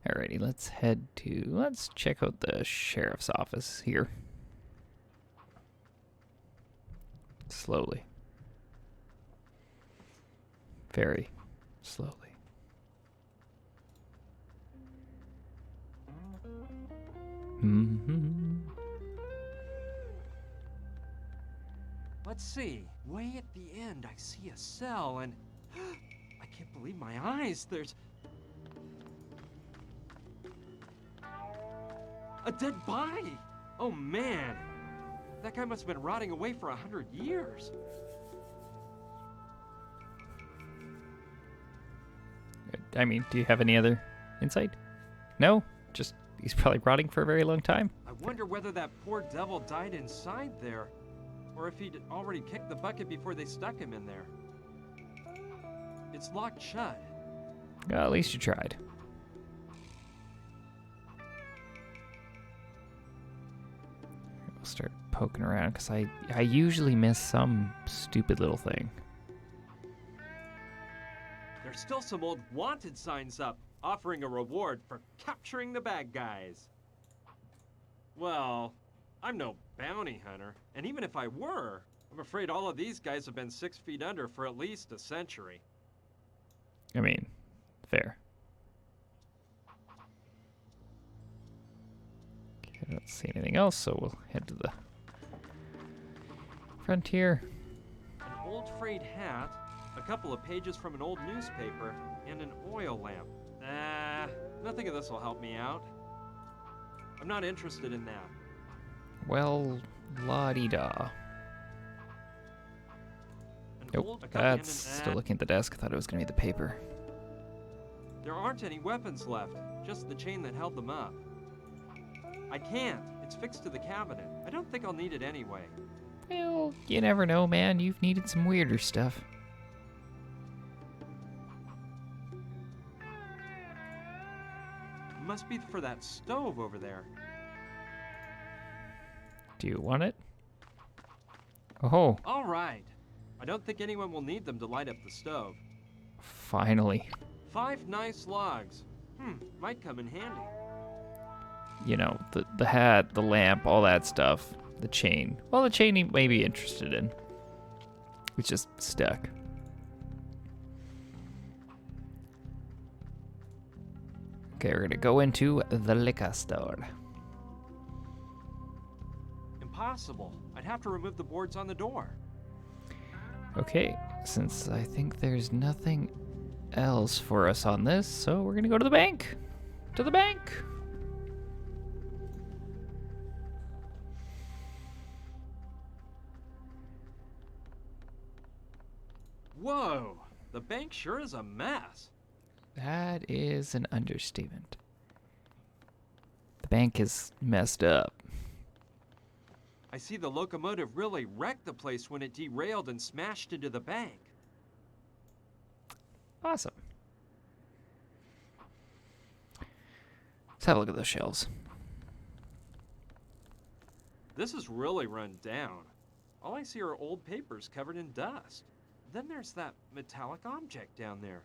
Alrighty, let's check out the sheriff's office here. Slowly. Very slowly. Let's see. Way at the end, I see a cell, and I can't believe my eyes. There's a dead body. Oh man, that guy must have been rotting away for 100 years. I mean, do you have any other insight? No? Just, he's probably rotting for a very long time. I wonder whether that poor devil died inside there, or if he'd already kicked the bucket before they stuck him in there. It's locked shut. Well, at least you tried. We'll start poking around, because I usually miss some stupid little thing. There's still some old wanted signs up, offering a reward for capturing the bad guys. Well, I'm no bounty hunter, and even if I were, I'm afraid all of these guys have been 6 feet under for at least a century. I mean, fair. Okay, I don't see anything else, so we'll head to the frontier. An old frayed hat, a couple of pages from an old newspaper, and an oil lamp. Nothing of this will help me out. I'm not interested in that. Well, la-di-da. Nope, that's still looking at the desk. I thought it was going to be the paper. There aren't any weapons left, just the chain that held them up. I can't. It's fixed to the cabinet. I don't think I'll need it anyway. Well, you never know, man. You've needed some weirder stuff. It must be for that stove over there. Do you want it? Oh, All right. I don't think anyone will need them to light up the stove. finally. 5 nice logs. Might come in handy. You know, the hat, the lamp, all that stuff. The chain. Well, the chain he may be interested in. It's just stuck. Okay, we're going to go into the liquor store. Impossible. I'd have to remove the boards on the door. Okay, since I think there's nothing else for us on this, so we're gonna go to the bank. To the bank! Whoa! The bank sure is a mess. That is an understatement. The bank is messed up. I see the locomotive really wrecked the place when it derailed and smashed into the bank. Awesome. Let's have a look at those shelves. This is really run down. All I see are old papers covered in dust. Then there's that metallic object down there.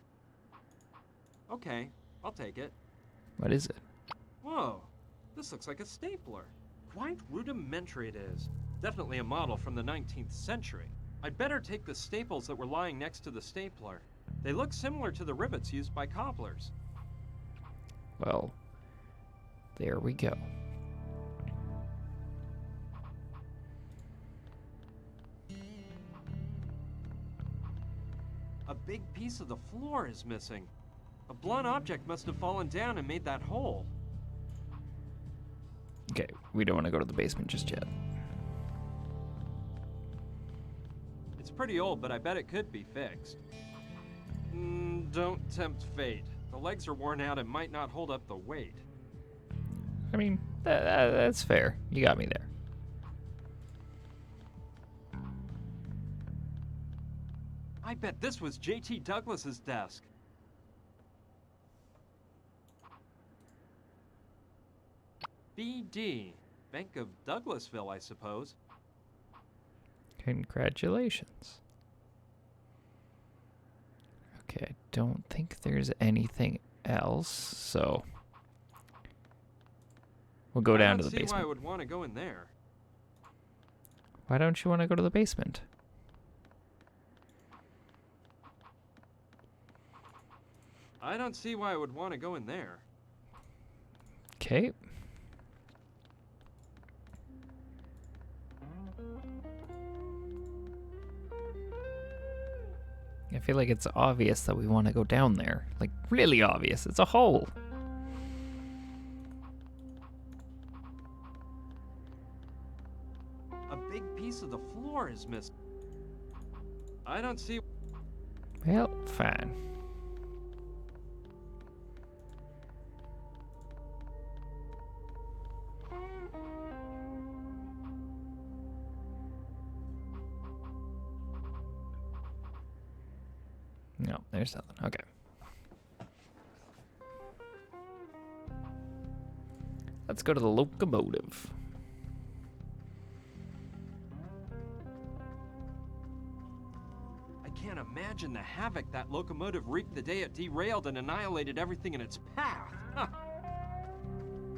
Okay, I'll take it. What is it? Whoa, this looks like a stapler. Quite rudimentary it is. Definitely a model from the 19th century. I'd better take the staples that were lying next to the stapler. They look similar to the rivets used by cobblers. Well, there we go. A big piece of the floor is missing. A blunt object must have fallen down and made that hole. Okay, we don't want to go to the basement just yet. It's pretty old, but I bet it could be fixed. Don't tempt fate. The legs are worn out and might not hold up the weight. I mean, that's fair. You got me there. I bet this was J.T. Douglas's desk. B.D. Bank of Douglasville, I suppose. Congratulations. Okay, I don't think there's anything else, so We'll go down to the I don't see why I basement. would want to go in there. Why don't you want to go to the basement? I don't see why I would want to go in there. Okay. I feel like it's obvious that we want to go down there. Like, really obvious. It's a hole. A big piece of the floor is missing. I don't see. Well, fine. No, there's nothing. Okay. Let's go to the locomotive. I can't imagine the havoc that locomotive wreaked the day it derailed and annihilated everything in its path. Huh.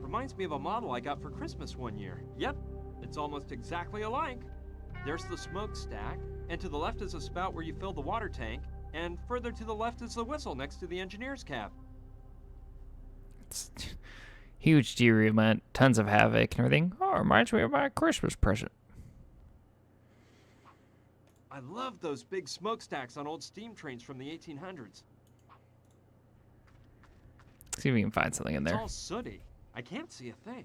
Reminds me of a model I got for Christmas one year. Yep, it's almost exactly alike. There's the smokestack, and to the left is a spout where you fill the water tank, and further to the left is the whistle next to the engineer's cab. It's huge derailment, tons of havoc and everything. Oh, it reminds me of my Christmas present. I love those big smokestacks on old steam trains from the 1800s. Let's see if we can find something in It's there. all sooty. I can't see a thing.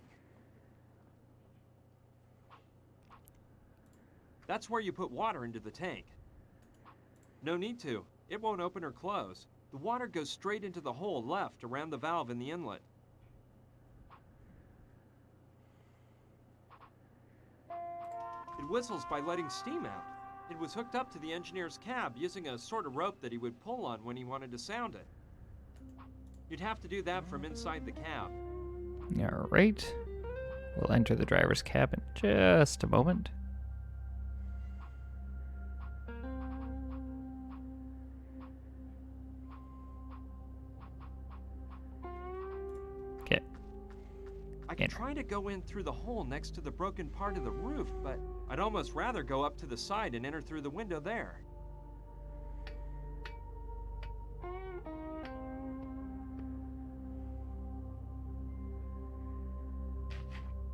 That's where you put water into the tank. No need to. It won't open or close. The water goes straight into the hole left around the valve in the inlet. It whistles by letting steam out. It was hooked up to the engineer's cab using a sort of rope that he would pull on when he wanted to sound it. You'd have to do that from inside the cab. All right. We'll enter the driver's cab in just a moment. Okay. I could try to go in through the hole next to the broken part of the roof, but I'd almost rather go up to the side and enter through the window there.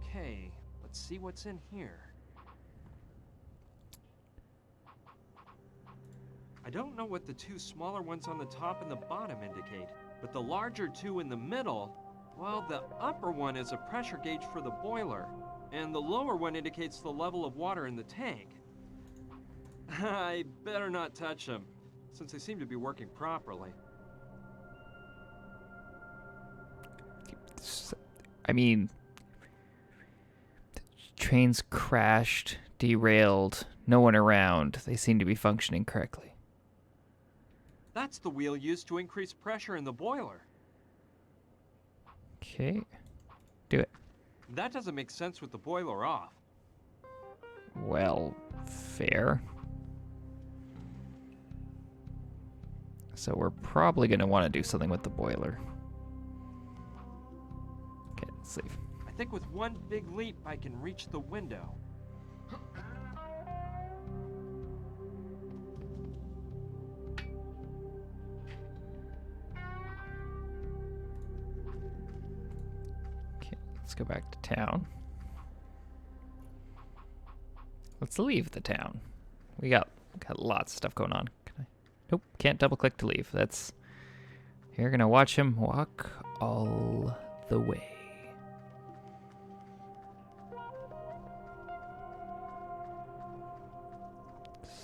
Okay, let's see what's in here. I don't know what the two smaller ones on the top and the bottom indicate, but the larger two in the middle, well, the upper one is a pressure gauge for the boiler, and the lower one indicates the level of water in the tank. I better not touch them, since they seem to be working properly. I mean, trains crashed, derailed, no one around. They seem to be functioning correctly. That's the wheel used to increase pressure in the boiler. Okay. Do it. That doesn't make sense with the boiler off. Well, fair. So we're probably going to want to do something with the boiler. Okay, let's leave. I think with one big leap I can reach the window. Okay, let's go back to town. Let's leave the town. We got lots of stuff going on. Can I? Nope, can't double click to leave. That's. You're gonna watch him walk all the way.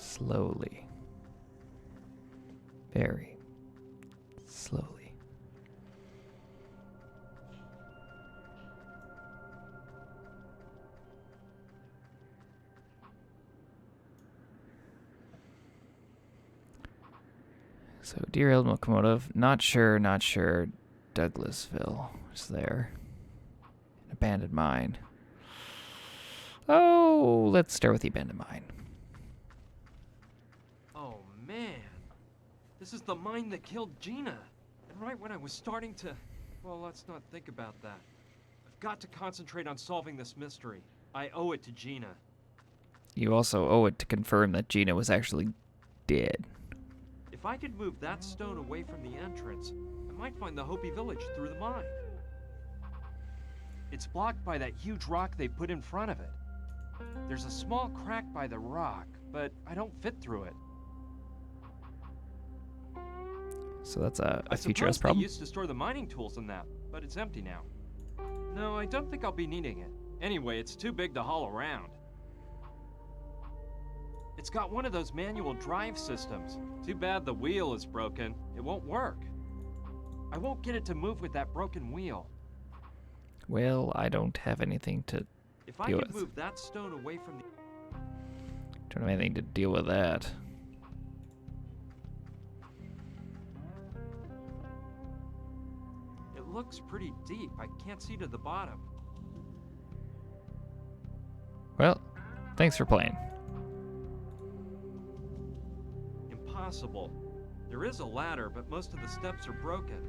Slowly. Very slowly. So, derailed locomotive. Not sure. Douglasville is there. An abandoned mine. Oh, let's start with the abandoned mine. Oh man, this is the mine that killed Gina. And right when I was starting to... Well, let's not think about that. I've got to concentrate on solving this mystery. I owe it to Gina. You also owe it to confirm that Gina was actually dead. If I could move that stone away from the entrance, I might find the Hopi village through the mine. It's blocked by that huge rock they put in front of it. There's a small crack by the rock, but I don't fit through it. So that's a I future us suppose problem. they used to store the mining tools in that, but it's empty now. No, I don't think I'll be needing it. Anyway, it's too big to haul around. It's got one of those manual drive systems. Too bad the wheel is broken. It won't work. I won't get it to move with that broken wheel. Well, I don't have anything to If I deal could with. move that stone away from the... Don't have anything to deal with that. It looks pretty deep. I can't see to the bottom. Well, thanks for playing. Impossible. There is a ladder, but most of the steps are broken.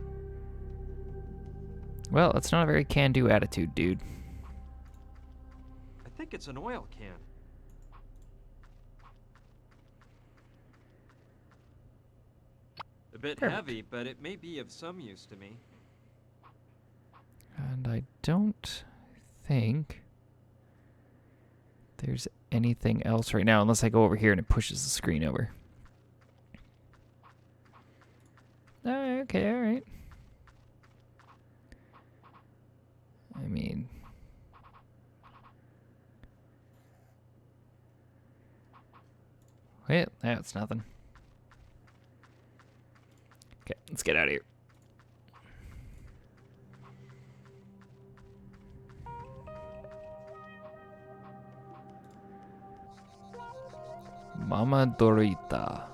Well, that's not a very can-do attitude, dude. I think it's an oil can. A bit Perfect. heavy, but it may be of some use to me. And I don't think there's anything else right now, unless I go over here and it pushes the screen over. Okay, alright. I mean... Wait, that's nothing. Okay, let's get out of here. Mama Dorita.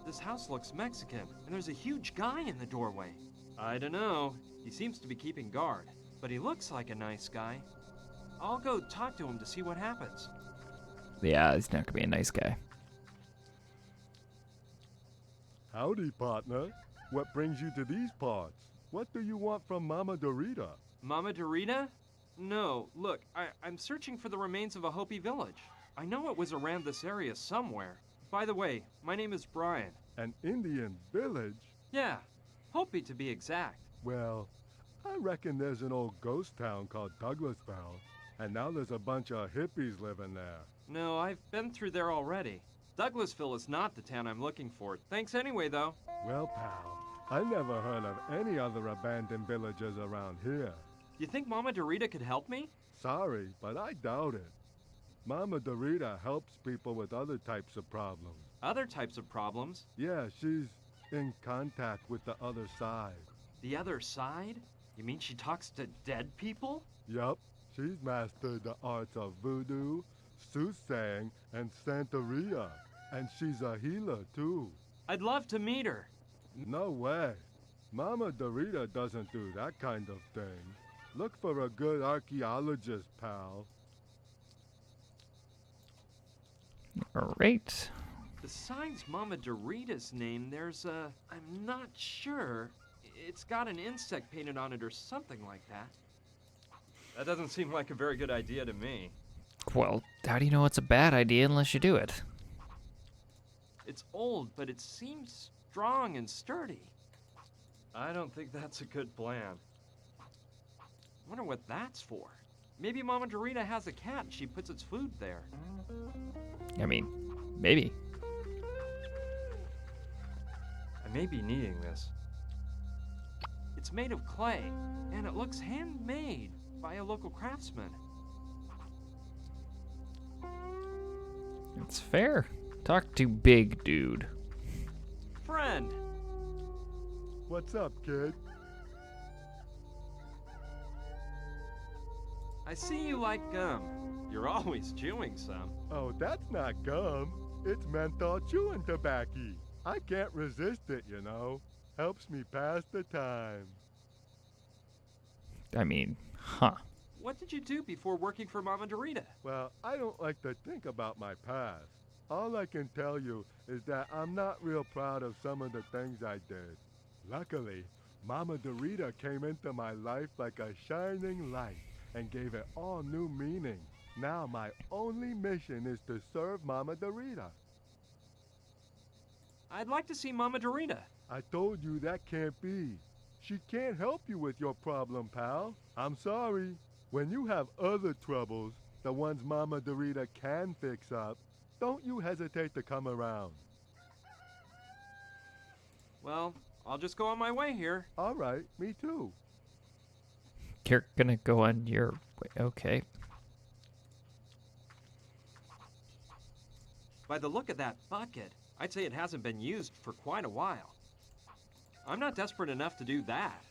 This house looks Mexican, and there's a huge guy in the doorway. I don't know. He seems to be keeping guard, but he looks like a nice guy. I'll go talk to him to see what happens. Yeah, he's not gonna be a nice guy. Howdy, partner. What brings you to these parts? What do you want from Mama Dorita? Mama Dorita? No, look, I'm searching for the remains of a Hopi village. I know it was around this area somewhere. By the way, my name is Brian. An Indian village? Yeah, Hopi to be exact. Well, I reckon there's an old ghost town called Douglasville, and now there's a bunch of hippies living there. No, I've been through there already. Douglasville is not the town I'm looking for. Thanks anyway, though. Well, pal, I never heard of any other abandoned villages around here. You think Mama Dorita could help me? Sorry, but I doubt it. Mama Dorita helps people with other types of problems. Other types of problems? Yeah, she's in contact with the other side. The other side? You mean she talks to dead people? Yup, she's mastered the arts of voodoo, soothsaying, and Santeria. And she's a healer, too. I'd love to meet her. No way. Mama Dorita doesn't do that kind of thing. Look for a good archaeologist, pal. Alright. Besides Mama Dorita's name, there's a... I'm not sure. It's got an insect painted on it or something like that. That doesn't seem like a very good idea to me. Well, how do you know it's a bad idea unless you do it? It's old, but it seems strong and sturdy. I don't think that's a good plan. Wonder what that's for. Maybe Mama Dorita has a cat and she puts its food there. I mean, maybe. I may be needing this. It's made of clay, and it looks handmade by a local craftsman. It's fair. Talk to Big Dude. Friend! What's up, kid? I see you like gum. You're always chewing some. Oh, that's not gum. It's menthol chewing tobacco. I can't resist it, you know. Helps me pass the time. I mean, huh. What did you do before working for Mama Dorita? Well, I don't like to think about my past. All I can tell you is that I'm not real proud of some of the things I did. Luckily, Mama Dorita came into my life like a shining light and gave it all new meaning. Now my only mission is to serve Mama Dorita. I'd like to see Mama Dorita. I told you that can't be. She can't help you with your problem, pal. I'm sorry. When you have other troubles, the ones Mama Dorita can fix up, don't you hesitate to come around. Well, I'll just go on my way here. All right, me too. You're gonna go on your way. Okay. By the look of that bucket, I'd say it hasn't been used for quite a while. I'm not desperate enough to do that.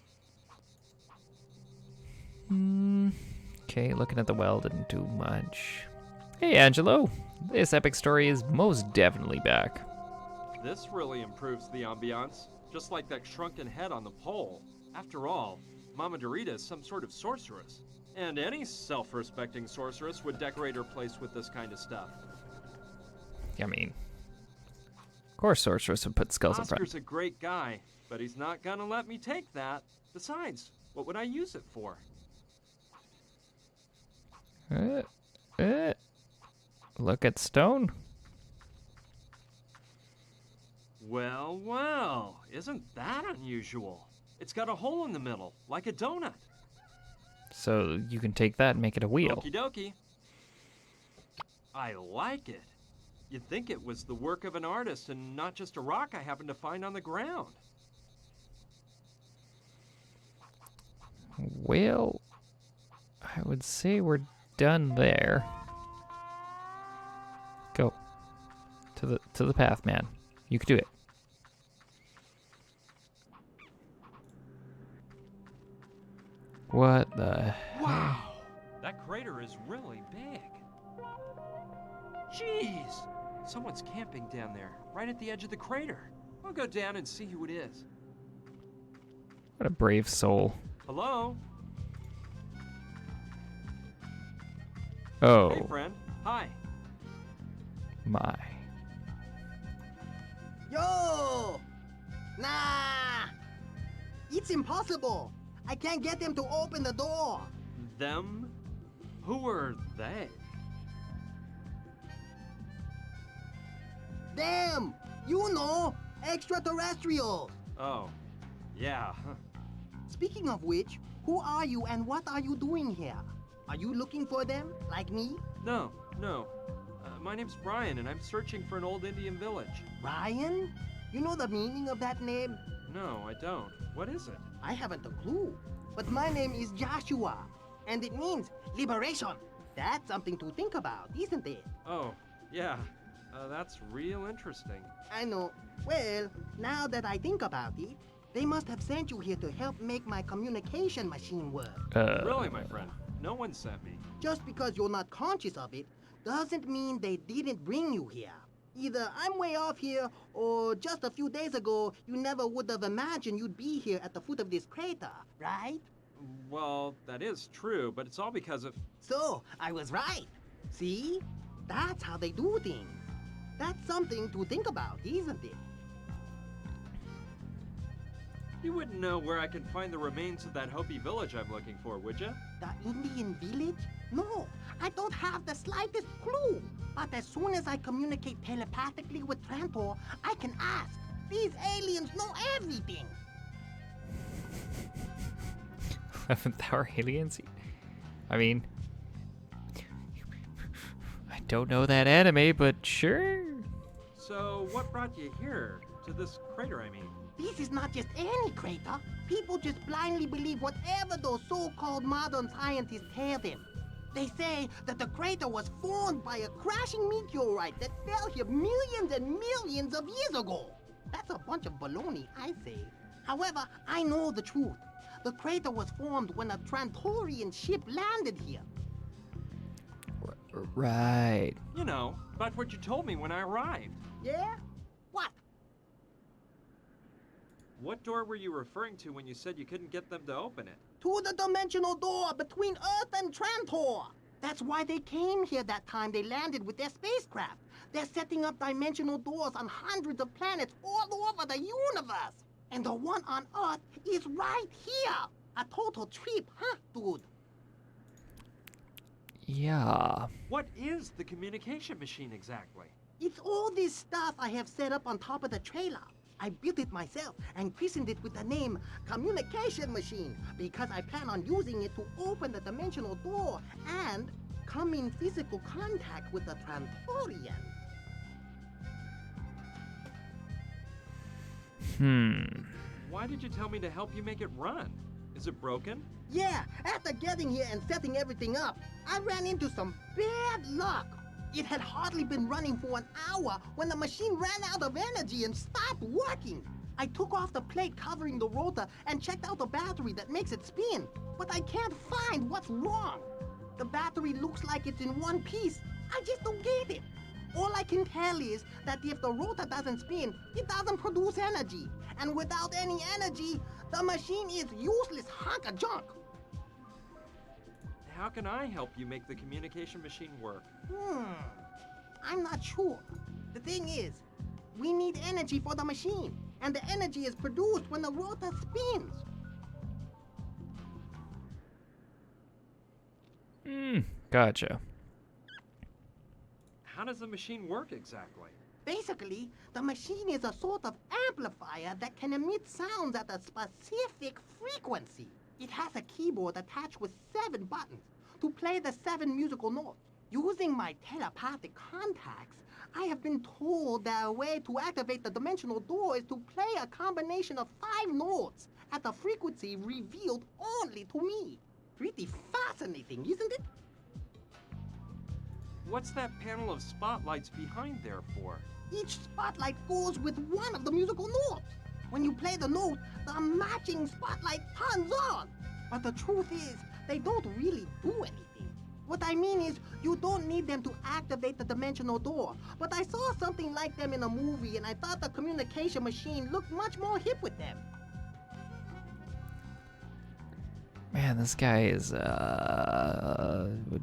Okay, looking at the well didn't do much. Hey, Angelo. This epic story is most definitely back. This really improves the ambiance, just like that shrunken head on the pole. After all, Mama Dorita is some sort of sorceress. And any self-respecting sorceress would decorate her place with this kind of stuff. I mean, of course sorceress would put skulls in front. Oscar's a great guy, but he's not gonna let me take that. Besides, what would I use it for? Look at stone. Well, well, isn't that unusual? It's got a hole in the middle, like a donut. So you can take that and make it a wheel. Okie dokie. I like it. You'd think it was the work of an artist and not just a rock I happened to find on the ground. Well, I would say we're done there. Go to the path, man. You can do it. What the Wow! That crater is really big. Jeez! Someone's camping down there, right at the edge of the crater. I'll go down and see who it is. What a brave soul. Hello? Oh Hey, friend. Hi. my. Yo! Nah! It's impossible! I can't get them to open the door! Them? Who are they? Them! You know! Extraterrestrials! Oh, yeah. Speaking of which, who are you and what are you doing here? Are you looking for them, like me? No. My name's Brian, and I'm searching for an old Indian village. Ryan? You know the meaning of that name? No, I don't. What is it? I haven't a clue. But my name is Joshua, and it means liberation. That's something to think about, isn't it? Oh, yeah. That's real interesting. I know. Well, now that I think about it, they must have sent you here to help make my communication machine work. Really, my friend? No one sent me. Just because you're not conscious of it doesn't mean they didn't bring you here. Either I'm way off here, or just a few days ago, you never would have imagined you'd be here at the foot of this crater, right? Well, that is true, but it's all because of... So, I was right. See? That's how they do things. That's something to think about, isn't it? You wouldn't know where I can find the remains of that Hopi village I'm looking for, would you? The Indian village? No, I don't have the slightest clue. But as soon as I communicate telepathically with Trantor, I can ask. These aliens know everything. 11th hour aliens? I mean, I don't know that anime, but sure. So, what brought you here? To this crater, I mean. This is not just any crater. People just blindly believe whatever those so-called modern scientists tell them. They say that the crater was formed by a crashing meteorite that fell here millions and millions of years ago. That's a bunch of baloney, I say. However, I know the truth. The crater was formed when a Trantorian ship landed here. Right. You know, about what you told me when I arrived. Yeah? What? What door were you referring to when you said you couldn't get them to open it? To the dimensional door between Earth and Trantor. That's why they came here that time they landed with their spacecraft. They're setting up dimensional doors on hundreds of planets all over the universe. And the one on Earth is right here. A total trip, huh, dude? Yeah. What is the communication machine exactly? It's all this stuff I have set up on top of the trailer. I built it myself and christened it with the name Communication Machine because I plan on using it to open the dimensional door and come in physical contact with the Trantorian. Why did you tell me to help you make it run? Is it broken? Yeah, after getting here and setting everything up, I ran into some bad luck. It had hardly been running for an hour when the machine ran out of energy and stopped working. I took off the plate covering the rotor and checked out the battery that makes it spin, but I can't find what's wrong. The battery looks like it's in one piece. I just don't get it. All I can tell is that if the rotor doesn't spin, it doesn't produce energy. And without any energy, the machine is useless hunk of junk. How can I help you make the communication machine work? I'm not sure. The thing is, we need energy for the machine, and the energy is produced when the rotor spins. Gotcha. How does the machine work exactly? Basically, the machine is a sort of amplifier that can emit sounds at a specific frequency. It has a keyboard attached with 7 buttons to play the 7 musical notes. Using my telepathic contacts, I have been told that a way to activate the dimensional door is to play a combination of 5 notes at a frequency revealed only to me. Pretty fascinating, isn't it? What's that panel of spotlights behind there for? Each spotlight goes with one of the musical notes. When you play the note, the matching spotlight turns on. But the truth is, they don't really do anything. What I mean is, you don't need them to activate the dimensional door. But I saw something like them in a movie, and I thought the communication machine looked much more hip with them. Man, this guy is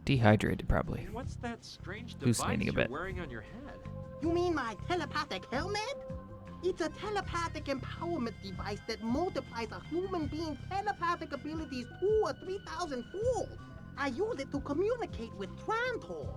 dehydrated probably. And what's that strange Hallucinating device a you're bit. wearing on your head? You mean my telepathic helmet? It's a telepathic empowerment device that multiplies a human being's telepathic abilities 2,000 or 3,000-fold. I use it to communicate with Trantor.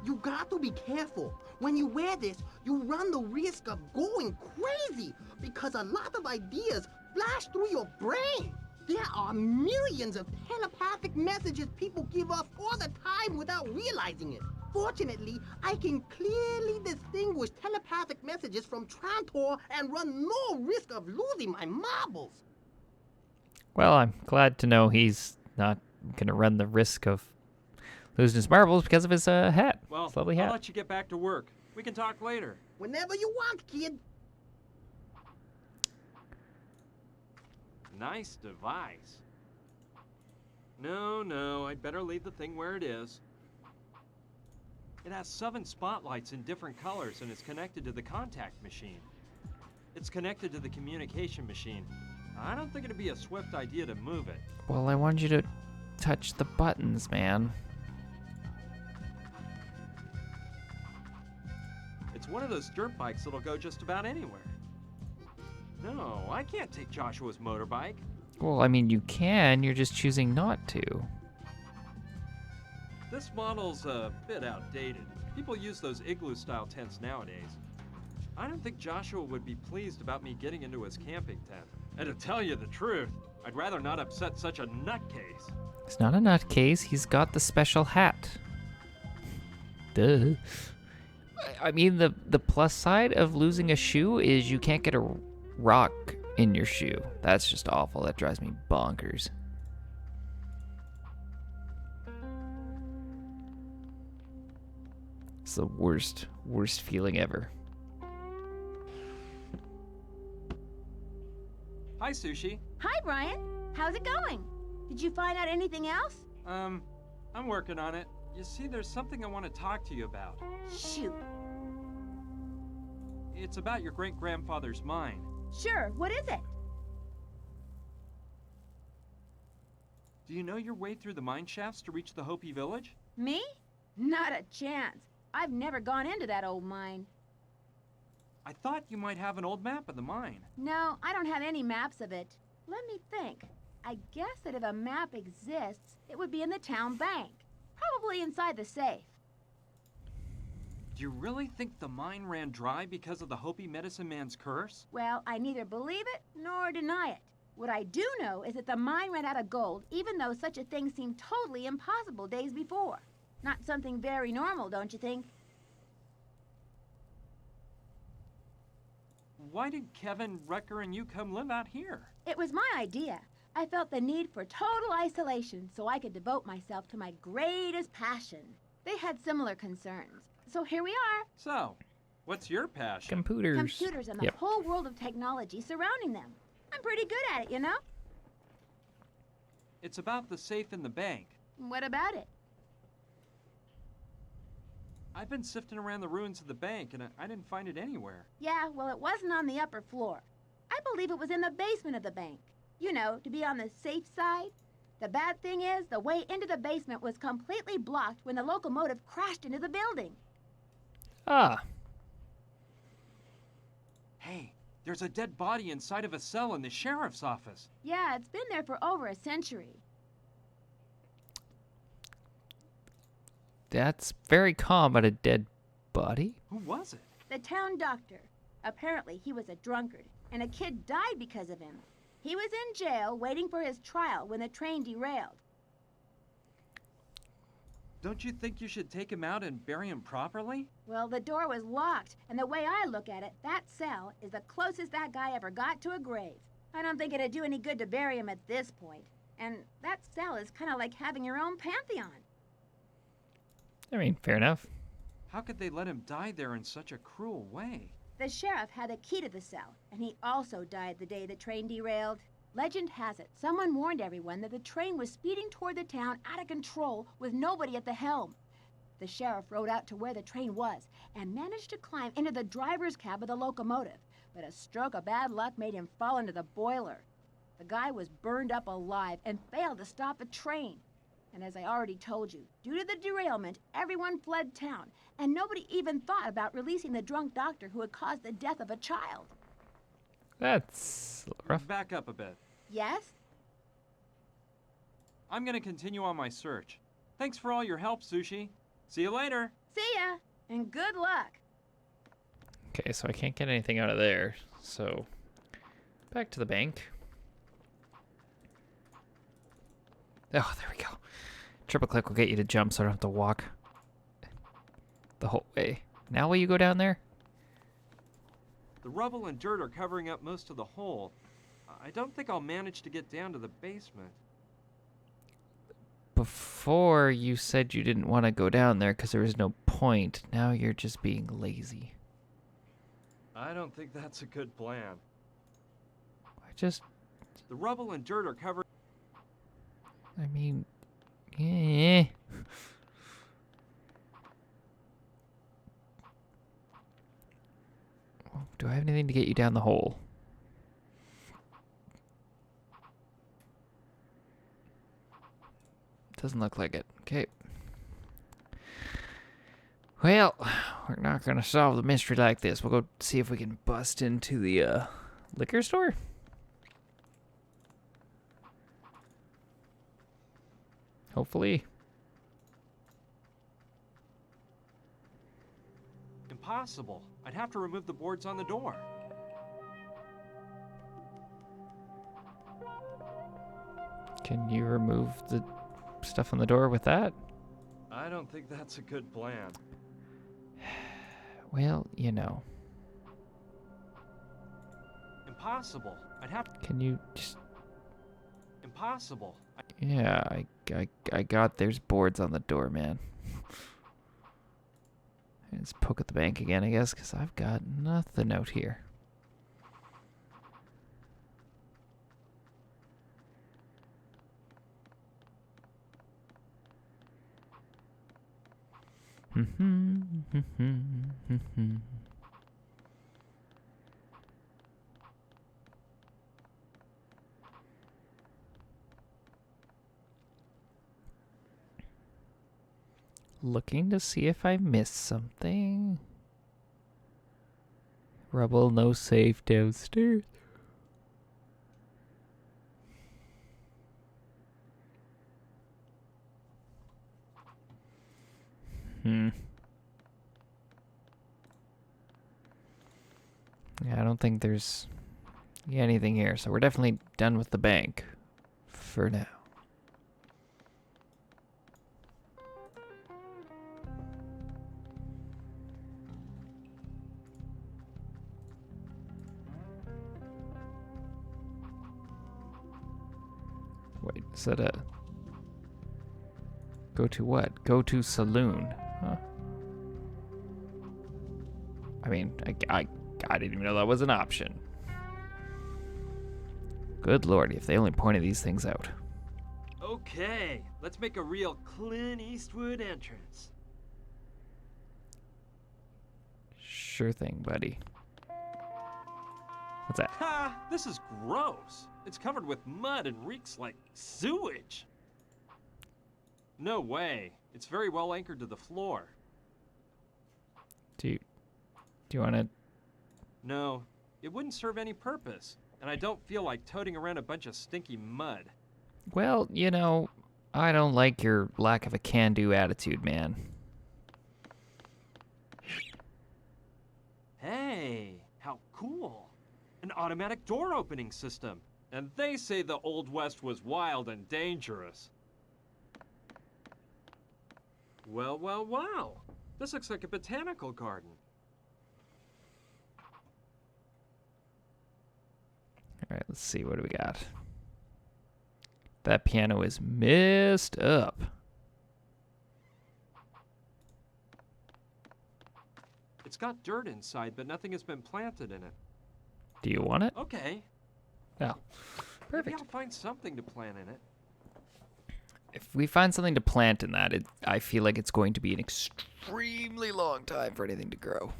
You got to be careful. When you wear this, you run the risk of going crazy because a lot of ideas flash through your brain. There are millions of telepathic messages people give off all the time without realizing it. Fortunately, I can clearly distinguish telepathic messages from Trantor and run no risk of losing my marbles. Well, I'm glad to know he's not going to run the risk of losing his marbles because of his hat. Well, His lovely I'll hat. let you get back to work. We can talk later. Whenever you want, kid. Nice device. No, I'd better leave the thing where it is. It has 7 spotlights in different colors and is connected to the contact machine. It's connected to the communication machine. I don't think it'd be a swift idea to move it. Well, I want you to touch the buttons, man. It's one of those dirt bikes that'll go just about anywhere. No, I can't take Joshua's motorbike. Well, I mean, you can. You're just choosing not to. This model's a bit outdated. People use those igloo-style tents nowadays. I don't think Joshua would be pleased about me getting into his camping tent. And to tell you the truth, I'd rather not upset such a nutcase. He's not a nutcase. He's got the special hat. Duh. I mean, the plus side of losing a shoe is you can't get a rock in your shoe. That's just awful. That drives me bonkers. It's the worst feeling ever. Hi, Sushi. Hi, Brian. How's it going? Did you find out anything else? I'm working on it. You see, there's something I want to talk to you about. Shoot. It's about your great-grandfather's mine. Sure, what is it? Do you know your way through the mine shafts to reach the Hopi village? Me? Not a chance. I've never gone into that old mine. I thought you might have an old map of the mine. No, I don't have any maps of it. Let me think. I guess that if a map exists, it would be in the town bank. Probably inside the safe. Do you really think the mine ran dry because of the Hopi medicine man's curse? Well, I neither believe it nor deny it. What I do know is that the mine ran out of gold, even though such a thing seemed totally impossible days before. Not something very normal, don't you think? Why did Kevin, Rucker, and you come live out here? It was my idea. I felt the need for total isolation so I could devote myself to my greatest passion. They had similar concerns. So here we are. So, what's your passion? Computers. Computers and the whole world of technology surrounding them. I'm pretty good at it, you know? It's about the safe in the bank. What about it? I've been sifting around the ruins of the bank, and I didn't find it anywhere. Yeah, well, it wasn't on the upper floor. I believe it was in the basement of the bank. You know, to be on the safe side. The bad thing is, the way into the basement was completely blocked when the locomotive crashed into the building. Ah. Hey, there's a dead body inside of a cell in the sheriff's office. Yeah, it's been there for over a century. That's very calm, but a dead body? Who was it? The town doctor. Apparently, he was a drunkard, and a kid died because of him. He was in jail waiting for his trial when the train derailed. Don't you think you should take him out and bury him properly? Well, the door was locked, and the way I look at it, that cell is the closest that guy ever got to a grave. I don't think it'd do any good to bury him at this point. And that cell is kind of like having your own pantheon. I mean, fair enough. How could they let him die there in such a cruel way? The sheriff had a key to the cell, and he also died the day the train derailed. Legend has it, someone warned everyone that the train was speeding toward the town out of control with nobody at the helm. The sheriff rode out to where the train was and managed to climb into the driver's cab of the locomotive, but a stroke of bad luck made him fall into the boiler. The guy was burned up alive and failed to stop the train. And as I already told you, due to the derailment, everyone fled town, and nobody even thought about releasing the drunk doctor who had caused the death of a child. That's rough. Back up a bit. Yes? I'm gonna continue on my search. Thanks for all your help, Sushi. See you later. See ya, and good luck. Okay, so I can't get anything out of there. So, back to the bank. Oh, there we go. Triple click will get you to jump so I don't have to walk the whole way. Now will you go down there? The rubble and dirt are covering up most of the hole. I don't think I'll manage to get down to the basement. Before you said you didn't want to go down there because there was no point. Now you're just being lazy. I don't think that's a good plan. The rubble and dirt are covered. I mean, yeah. Do I have anything to get you down the hole? Doesn't look like it. Okay. Well, we're not going to solve the mystery like this. We'll go see if we can bust into the liquor store. Hopefully. Impossible. I'd have to remove the boards on the door. Can you remove the stuff on the door with that? I don't think that's a good plan. Well, you know. Impossible. I'd have to... Can you just... Impossible. Yeah, I got there's boards on the door, man. Let's poke at the bank again, I guess, because I've got nothing out here. Looking to see if I missed something. Rubble, no safe downstairs. Yeah, I don't think there's anything here, so we're definitely done with the bank for now. Wait, is that a... Go to what? Go to saloon. Huh. I mean, I didn't even know that was an option. Good lord, if they only pointed these things out. Okay, let's make a real Clint Eastwood entrance. Sure thing, buddy. What's that? Ha! This is gross. It's covered with mud and reeks like sewage. No way. It's very well anchored to the floor. Do you want to... No, it wouldn't serve any purpose, and I don't feel like toting around a bunch of stinky mud. Well, you know, I don't like your lack of a can-do attitude, man. Hey, how cool. An automatic door opening system. And they say the Old West was wild and dangerous. Well, well, wow. This looks like a botanical garden. All right, let's see. What do we got? That piano is messed up. It's got dirt inside, but nothing has been planted in it. Do you want it? Okay. Oh, Maybe perfect. I'll find something to plant in it. If we find something to plant in that, I feel like it's going to be an extremely long time for anything to grow.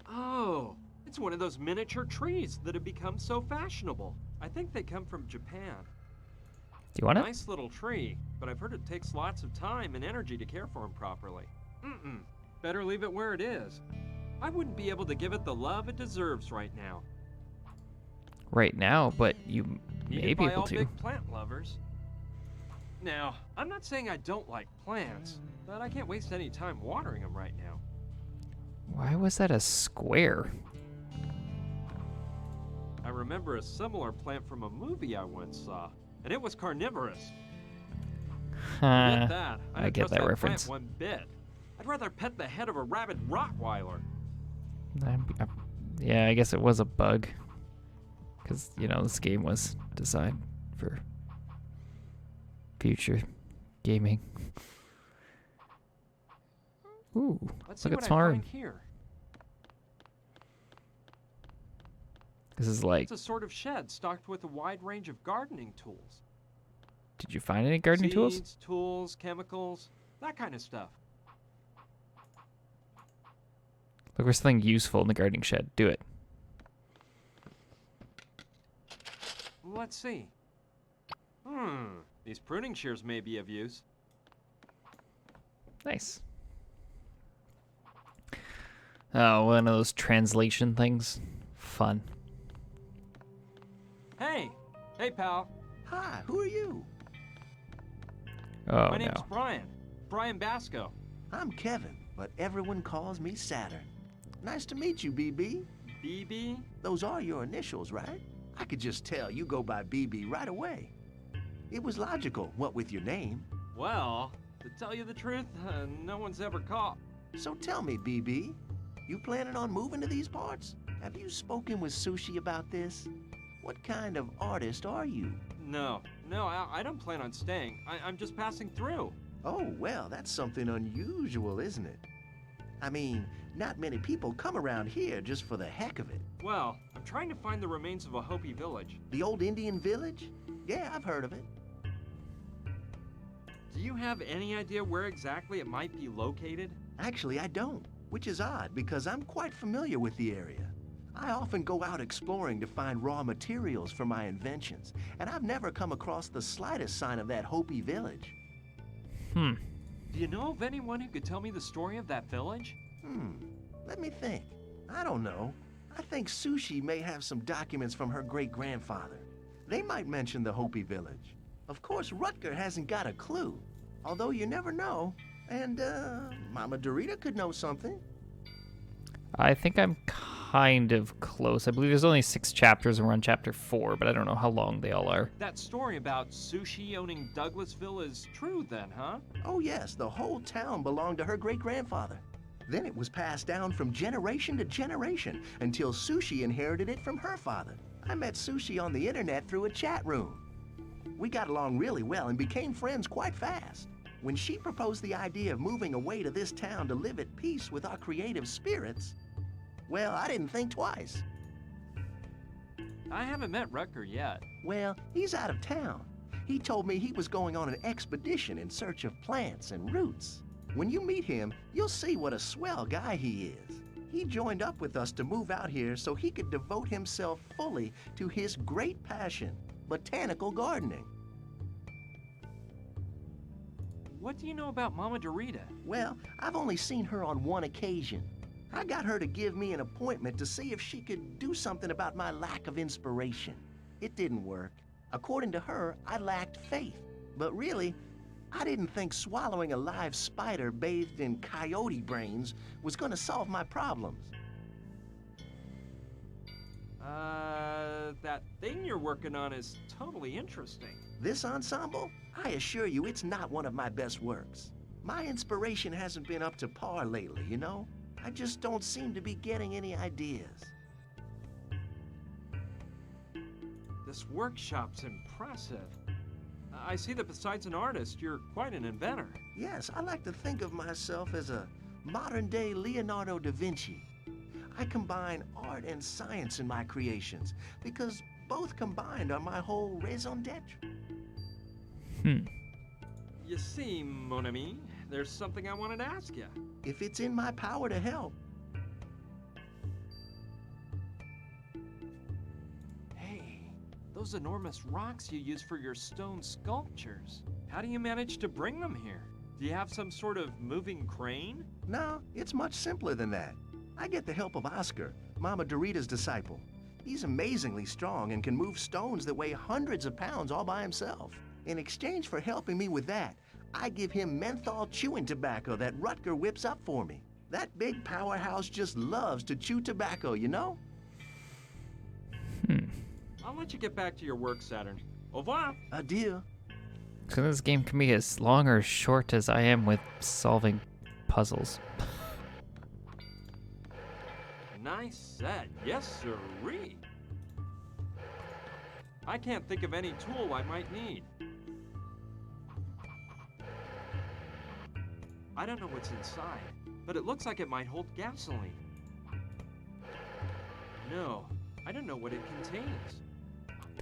Oh, it's one of those miniature trees that have become so fashionable. I think they come from Japan. Do you want it? Nice little tree, but I've heard it takes lots of time and energy to care for him properly. Better leave it where it is. I wouldn't be able to give it the love it deserves right now. Right now, but you may Needed be by able all to. big plant lovers. Now, I'm not saying I don't like plants, but I can't waste any time watering them right now. Why was that a square? I remember a similar plant from a movie I once saw, and it was carnivorous. Get that? I don't get trust that plant reference. one bit. I'd rather pet the head of a rabid Rottweiler. Yeah, I guess it was a bug. Because, you know, this game was designed for future gaming. Ooh, Let's see look what at I Smarm. find here. This is like, It's a sort of shed stocked with a wide range of gardening tools. did you find any gardening tools? Seeds, tools, chemicals, that kind of stuff. Look for something useful in the gardening shed. Do it. Let's see. These pruning shears may be of use. Nice. Oh, one of those translation things. Fun. Hey! Hey, pal. Hi, who are you? Oh, My name's no. Brian. Brian Basco. I'm Kevin, but everyone calls me Saturn. Nice to meet you, BB. BB? Those are your initials, right? I could just tell you go by BB right away. It was logical, what with your name. Well, to tell you the truth, no one's ever caught. So tell me, BB, you planning on moving to these parts? Have you spoken with Sushi about this? What kind of artist are you? No, I don't plan on staying. I'm just passing through. Oh, well, that's something unusual, isn't it? I mean, not many people come around here just for the heck of it. Well, I'm trying to find the remains of a Hopi village. The old Indian village? Yeah, I've heard of it. Do you have any idea where exactly it might be located? Actually, I don't, which is odd because I'm quite familiar with the area. I often go out exploring to find raw materials for my inventions, and I've never come across the slightest sign of that Hopi village. Do you know of anyone who could tell me the story of that village? Let me think. I don't know. I think Sushi may have some documents from her great-grandfather. They might mention the Hopi village. Of course, Rutger hasn't got a clue. Although you never know. And, Mama Dorita could know something. I think I'm kind of close. I believe there's only 6 chapters and we're on chapter 4, but I don't know how long they all are. That story about Sushi owning Douglasville is true then, huh? Oh yes, the whole town belonged to her great-grandfather. Then it was passed down from generation to generation until Sushi inherited it from her father. I met Sushi on the internet through a chat room. We got along really well and became friends quite fast. When she proposed the idea of moving away to this town to live at peace with our creative spirits, well, I didn't think twice. I haven't met Rutger yet. Well, he's out of town. He told me he was going on an expedition in search of plants and roots. When you meet him, you'll see what a swell guy he is. He joined up with us to move out here so he could devote himself fully to his great passion, botanical gardening. What do you know about Mama Dorita? Well, I've only seen her on one occasion. I got her to give me an appointment to see if she could do something about my lack of inspiration. It didn't work. According to her, I lacked faith. But really, I didn't think swallowing a live spider bathed in coyote brains was going to solve my problems. That thing you're working on is totally interesting. This ensemble? I assure you it's not one of my best works. My inspiration hasn't been up to par lately, you know? I just don't seem to be getting any ideas. This workshop's impressive. I see that besides an artist, you're quite an inventor. Yes, I like to think of myself as a modern-day Leonardo da Vinci. I combine art and science in my creations because both combined are my whole raison d'etre. You see, mon ami, there's something I wanted to ask you. If it's in my power to help. Hey, those enormous rocks you use for your stone sculptures, how do you manage to bring them here? Do you have some sort of moving crane? No, it's much simpler than that. I get the help of Oscar, Mama Dorita's disciple. He's amazingly strong and can move stones that weigh hundreds of pounds all by himself. In exchange for helping me with that, I give him menthol chewing tobacco that Rutger whips up for me. That big powerhouse just loves to chew tobacco, you know? I'll let you get back to your work, Saturn. Au revoir. Adieu. So this game can be as long or short as I am with solving puzzles. Nice set. Yes, sirree. I can't think of any tool I might need. I don't know what's inside, but it looks like it might hold gasoline. No, I don't know what it contains.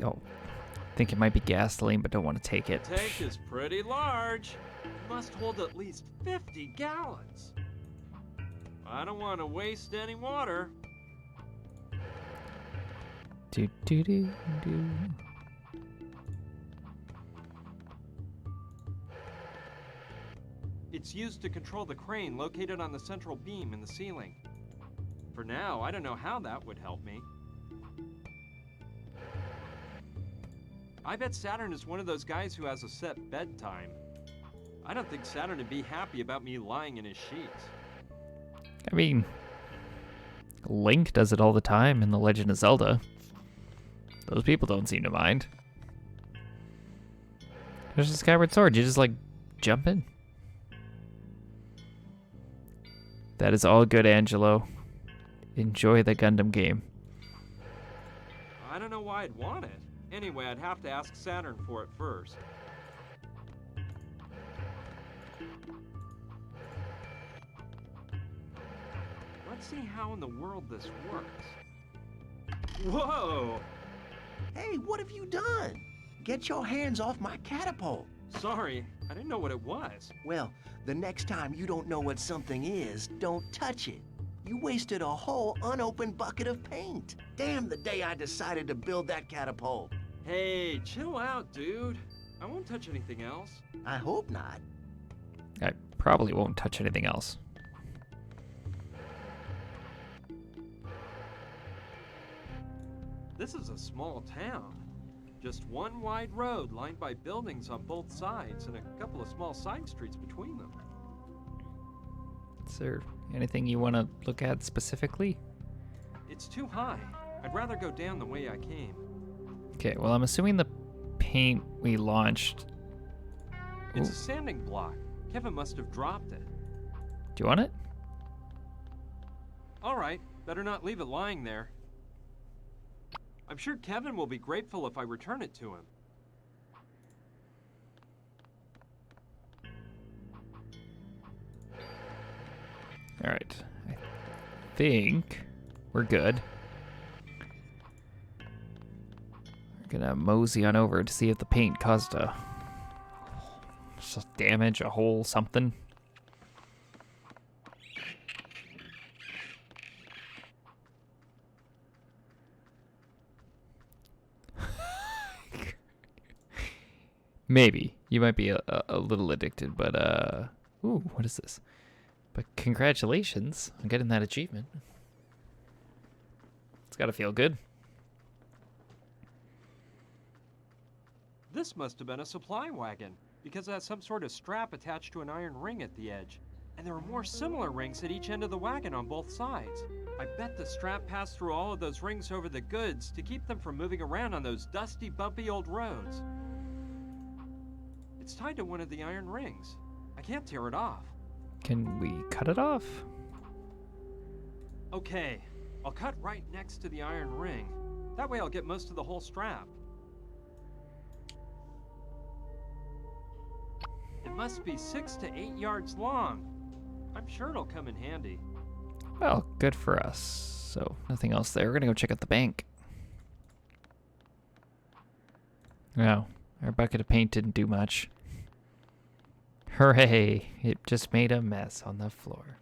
Oh, think it might be gasoline, but don't want to take it. The tank is pretty large. It must hold at least 50 gallons. I don't want to waste any water. Do do do do. It's used to control the crane located on the central beam in the ceiling. For now, I don't know how that would help me. I bet Saturn is one of those guys who has a set bedtime. I don't think Saturn would be happy about me lying in his sheets. I mean, Link does it all the time in The Legend of Zelda. Those people don't seem to mind. There's a Skyward Sword. You just, like, jump in. That is all good, Angelo. Enjoy the Gundam game. I don't know why I'd want it. Anyway, I'd have to ask Saturn for it first. Let's see how in the world this works. Whoa! Hey, what have you done? Get your hands off my catapult. Sorry, I didn't know what it was. Well, the next time you don't know what something is, don't touch it. You wasted a whole unopened bucket of paint. Damn the day I decided to build that catapult. Hey, chill out, dude. I won't touch anything else. I hope not. I probably won't touch anything else. This is a small town. Just one wide road lined by buildings on both sides and a couple of small side streets between them. Is there anything you want to look at specifically? It's too high. I'd rather go down the way I came. Okay, well, I'm assuming the paint we launched... It's Ooh. a sanding block. Kevin must have dropped it. Do you want it? All right, better not leave it lying there. I'm sure Kevin will be grateful if I return it to him. All right. I think we're good. We're gonna mosey on over to see if the paint caused a damage, a hole, something. Maybe. You might be a little addicted, but, ooh, what is this? But congratulations on getting that achievement. It's gotta feel good. This must have been a supply wagon, because it has some sort of strap attached to an iron ring at the edge. And there are more similar rings at each end of the wagon on both sides. I bet the strap passed through all of those rings over the goods to keep them from moving around on those dusty, bumpy old roads. It's tied to one of the iron rings. I can't tear it off. Can we cut it off? Okay, I'll cut right next to the iron ring. That way I'll get most of the whole strap. It must be 6 to 8 yards long. I'm sure it'll come in handy. Well, good for us. So, nothing else there. We're gonna go check out the bank. Wow, our bucket of paint didn't do much. Hooray! It just made a mess on the floor.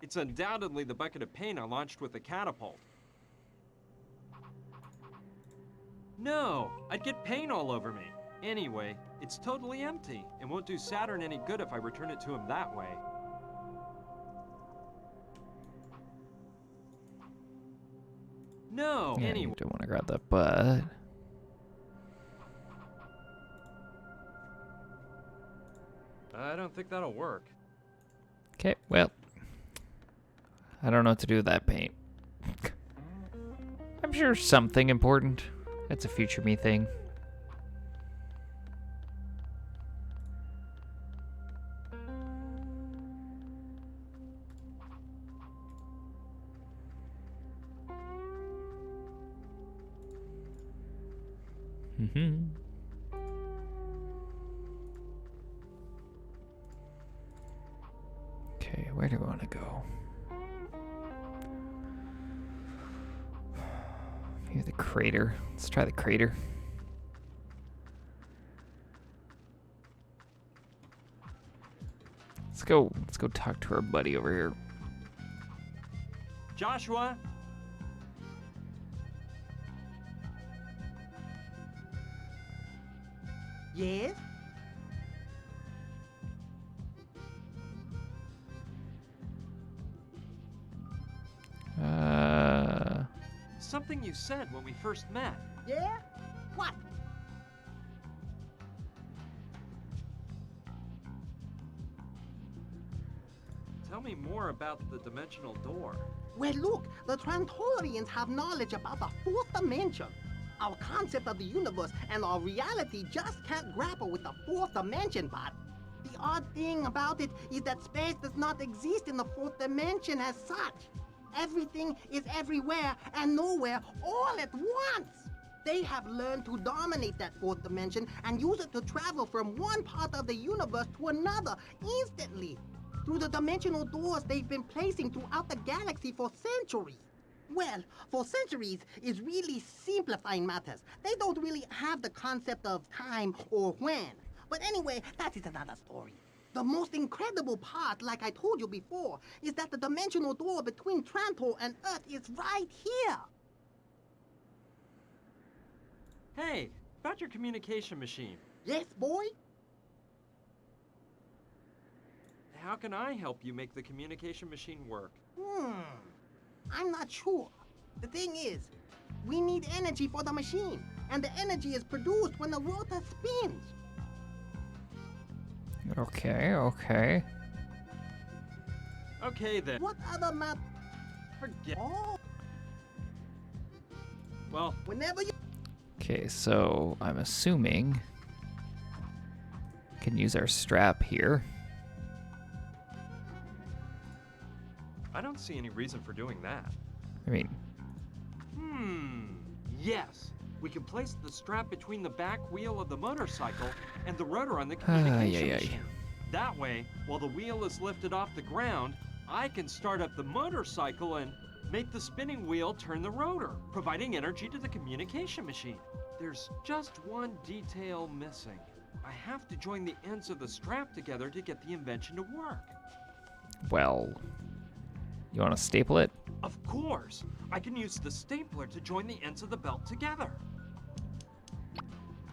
It's undoubtedly the bucket of paint I launched with the catapult. No, I'd get paint all over me. Anyway, it's totally empty and won't do Saturn any good if I return it to him that way. No, Yeah, anyway. you don't want to grab that, but I don't think that'll work. okay. Well, I don't know what to do with that paint. I'm sure something important. That's a future me thing. Mm-hmm. Okay, where do I want to go? Maybe the crater. Let's try the crater. Let's go talk to our buddy over here. Joshua? Yes? Something you said when we first met. Yeah? What? Tell me more about the dimensional door. Well, look, the Trantorians have knowledge about the fourth dimension. Our concept of the universe and our reality just can't grapple with the fourth dimension, but the odd thing about it is that space does not exist in the fourth dimension as such. Everything is everywhere and nowhere all at once. They have learned to dominate that fourth dimension and use it to travel from one part of the universe to another instantly. Through the dimensional doors they've been placing throughout the galaxy for centuries. Well, for centuries is really simplifying matters. They don't really have the concept of time or when. But anyway, that is another story. The most incredible part, like I told you before, is that the dimensional door between Trantor and Earth is right here. Hey, about your communication machine. Yes, boy? how can I help you make the communication machine work? I'm not sure. The thing is, we need energy for the machine, and the energy is produced when the rotor spins. Okay, okay. Okay then. What other map? Forget. Oh, Well, whenever you... Okay, so I'm assuming we can use our strap here. I don't see any reason for doing that. I mean, Yes. We can place the strap between the back wheel of the motorcycle and the rotor on the Ay, communication ay, ay. machine. That way, while the wheel is lifted off the ground, I can start up the motorcycle and make the spinning wheel turn the rotor, providing energy to the communication machine. There's just one detail missing. I have to join the ends of the strap together to get the invention to work. well, you want to staple it? Of course! I can use the stapler to join the ends of the belt together.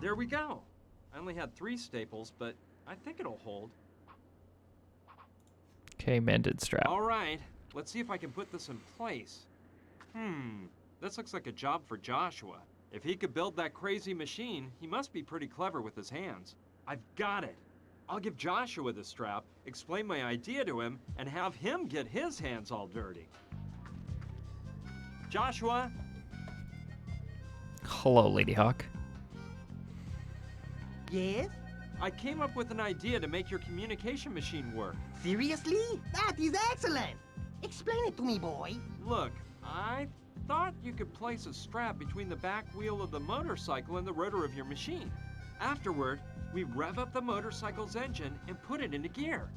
There we go. I only had 3 staples, but I think it'll hold. Okay, mended strap. All right, let's see if I can put this in place. This looks like a job for Joshua. If he could build that crazy machine, he must be pretty clever with his hands. I've got it. I'll give Joshua the strap, explain my idea to him, and have him get his hands all dirty. Joshua? Hello, Lady Hawk. Yes? I came up with an idea to make your communication machine work. Seriously? That is excellent! Explain it to me, boy. Look, I thought you could place a strap between the back wheel of the motorcycle and the rotor of your machine. Afterward, we rev up the motorcycle's engine and put it into gear.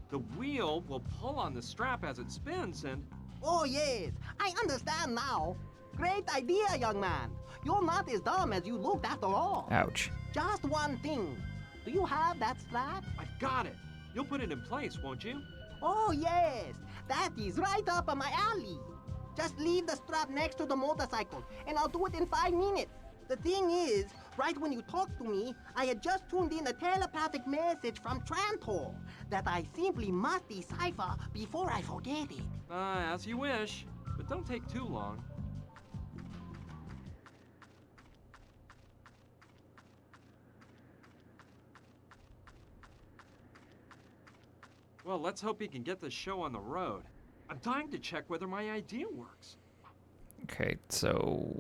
The wheel will pull on the strap as it spins and... Oh, yes. I understand now. Great idea, young man. You're not as dumb as you looked after all. Ouch. Just one thing. Do you have that strap? I've got it. You'll put it in place, won't you? Oh, yes. That is right up my alley. Just leave the strap next to the motorcycle, and I'll do it in 5 minutes. The thing is, right when you talked to me, I had just tuned in a telepathic message from Trantor that I simply must decipher before I forget it. As you wish, but don't take too long. Well, let's hope he can get this show on the road. I'm dying to check whether my idea works. Okay, so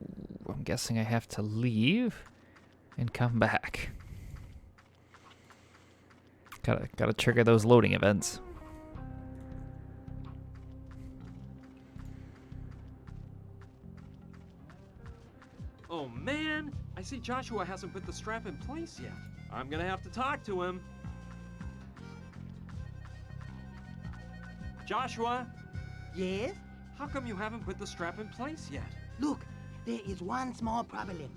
I'm guessing I have to leave and come back. Gotta trigger those loading events. Oh man, I see Joshua hasn't put the strap in place yet. I'm gonna have to talk to him. Joshua, Yes? how come you haven't put the strap in place yet? Look, there is one small problem.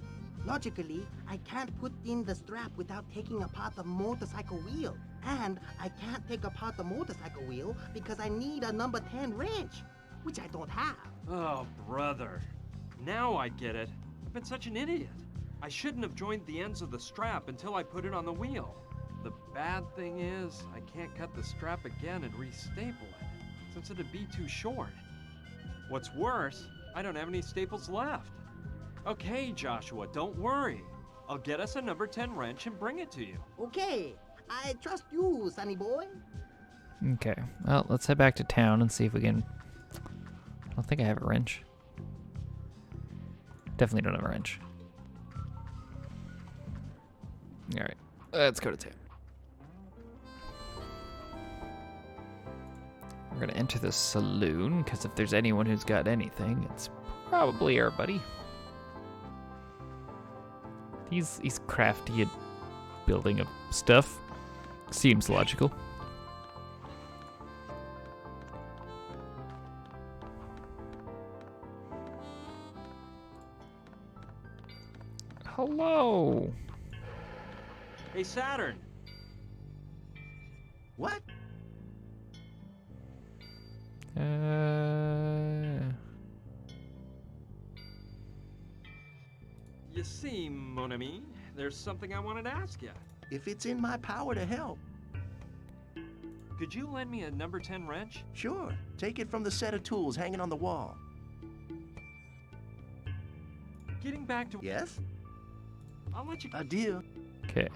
Logically, I can't put in the strap without taking apart the motorcycle wheel. And I can't take apart the motorcycle wheel because I need a number 10 wrench, which I don't have. Oh, brother. Now I get it. I've been such an idiot. I shouldn't have joined the ends of the strap until I put it on the wheel. The bad thing is, I can't cut the strap again and restaple it, since it'd be too short. What's worse, I don't have any staples left. Okay, Joshua, don't worry. I'll get us a number 10 wrench and bring it to you. Okay, I trust you, sonny boy. Okay, well, let's head back to town and see if we can... I don't think I have a wrench. Definitely don't have a wrench. Alright, let's go to town. We're gonna enter the saloon, because if there's anyone who's got anything, it's probably our buddy. He's crafty at building of stuff. Seems logical. Hello. Hey, Saturn. What? You see, mon ami, there's something I wanted to ask you. If it's in my power to help. Could you lend me a number 10 wrench? Sure, take it from the set of tools hanging on the wall. Getting back to... Yes? I'll let you... A deal. Okay.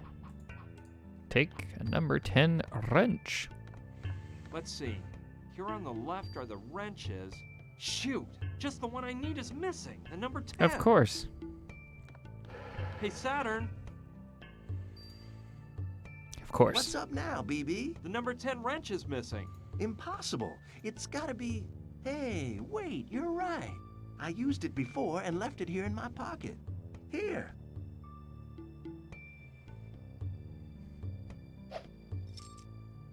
Take a number 10 wrench. Let's see. Here on the left are the wrenches. Shoot! Just the one I need is missing. The number 10. Of course. Hey, Saturn. Of course. What's up now, BB? The number 10 wrench is missing. Impossible. It's gotta be... Hey, wait, you're right. I used it before and left it here in my pocket. Here.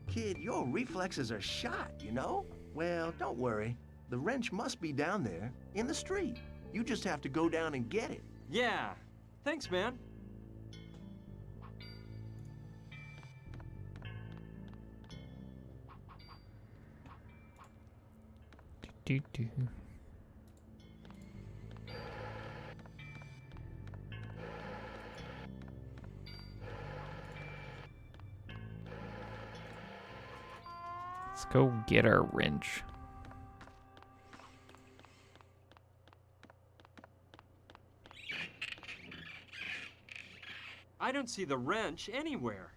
Kid, your reflexes are shot, you know? Well, don't worry. The wrench must be down there, in the street. You just have to go down and get it. Yeah. Thanks, man. Do-do. Let's go get our wrench. I don't see the wrench anywhere.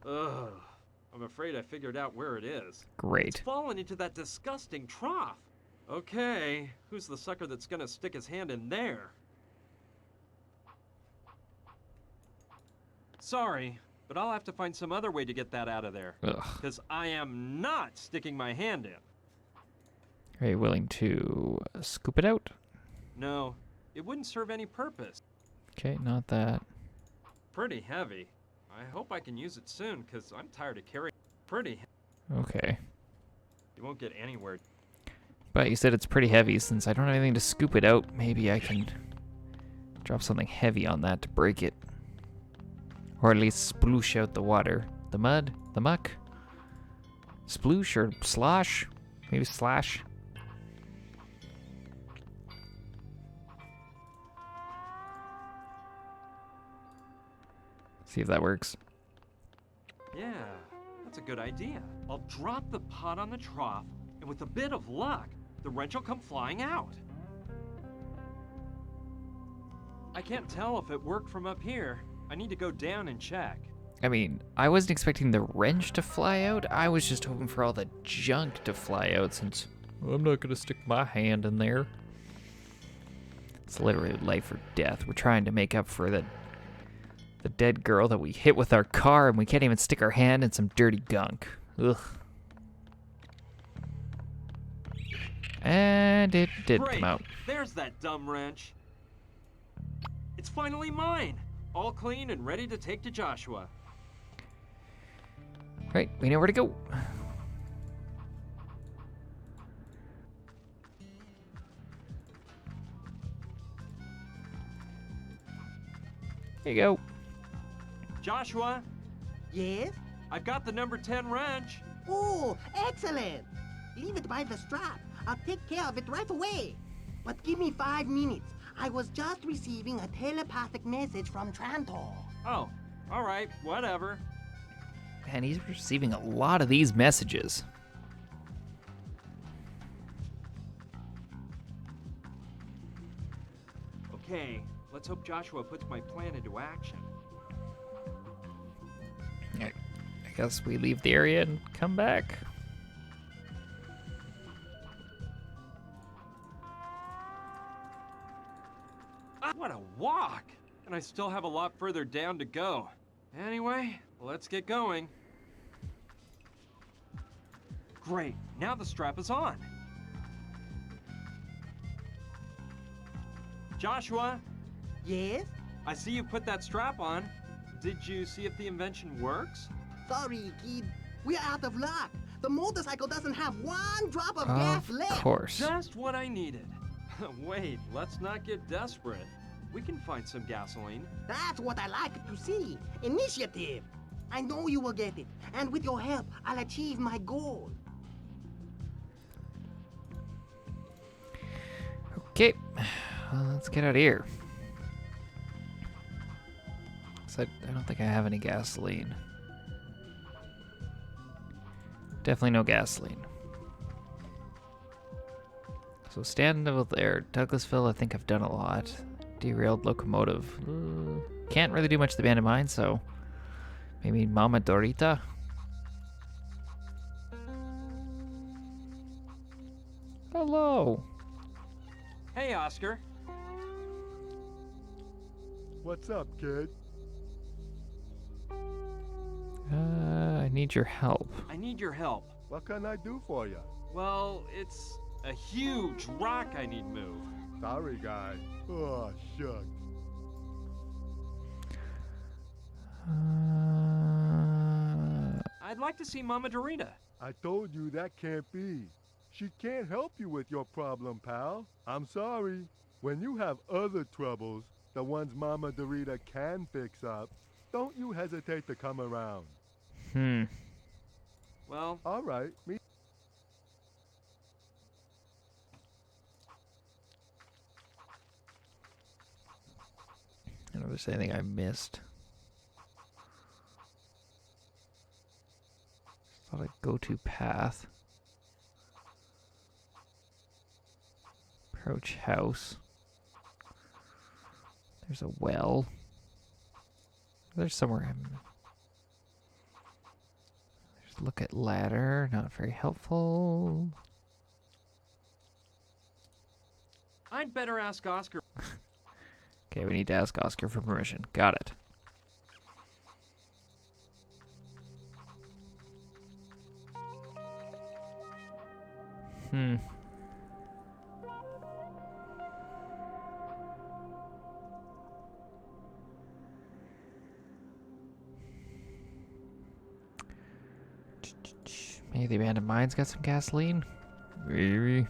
Ugh. I'm afraid I figured out where it is. It's Great. fallen into that disgusting trough. Okay, who's the sucker that's gonna stick his hand in there? Sorry, but I'll have to find some other way to get that out of there. Ugh. Because I am not sticking my hand in. Are you willing to scoop it out? No, it wouldn't serve any purpose. Okay, not that. Pretty heavy. I hope I can use it soon, because I'm tired of carrying pretty. Okay. You won't get anywhere. But you said it's pretty heavy. Since I don't have anything to scoop it out, maybe I can drop something heavy on that to break it. Or at least sploosh out the water. The mud? The muck? Sploosh or slosh? Maybe slash? See if that works. Yeah, that's a good idea. I'll drop the pot on the trough, and with a bit of luck, the wrench will come flying out. I can't tell if it worked from up here. I need to go down and check. I mean, I wasn't expecting the wrench to fly out. I was just hoping for all the junk to fly out since I'm not going to stick my hand in there. It's literally life or death. We're trying to make up for the dead girl that we hit with our car, and we can't even stick our hand in some dirty gunk. Ugh. And it did Great. come out. There's that dumb wrench. It's finally mine. All clean and ready to take to Joshua. Right, we know where to go. Here you go. Joshua, Yes? I've got the number 10 wrench. Oh, excellent! Leave it by the strap. I'll take care of it right away. But give me 5 minutes. I was just receiving a telepathic message from Trantor. Oh, all right, whatever. Man, he's receiving a lot of these messages. Okay, let's hope Joshua puts my plan into action. I guess we leave the area and come back. What a walk! And I still have a lot further down to go. Anyway, let's get going. Great, now the strap is on. Joshua, Yes? I see you put that strap on. Did you see if the invention works? Sorry, kid. We're out of luck. The motorcycle doesn't have 1 drop of Of gas left. course. Just what I needed. Wait, let's not get desperate. We can find some gasoline. That's what I like to see. Initiative. I know you will get it. And with your help, I'll achieve my goal. Okay, well, let's get out of here. 'Cause I don't think I have any gasoline. Definitely no gasoline. So Standville there. Douglasville, I think I've done a lot. Derailed locomotive. Can't really do much to the abandoned mine, so maybe Mama Dorita? Hello. Hey, Oscar. What's up, kid? I need your help. I need your help. What can I do for you? Well, it's a huge rock I need moved. Sorry, guy. Oh, shucks. I'd like to see Mama Dorita. I told you that can't be. She can't help you with your problem, pal. I'm sorry. When you have other troubles, the ones Mama Dorita can fix up, don't you hesitate to come around. Well, All right, me. I don't know if there's anything I missed. Thought I'd go to path. Approach house. There's a well. There's somewhere There's look at ladder. Not very helpful. I'd better ask Oscar. Okay, we need to ask Oscar for permission. Got it. Maybe the abandoned mine's got some gasoline? Maybe.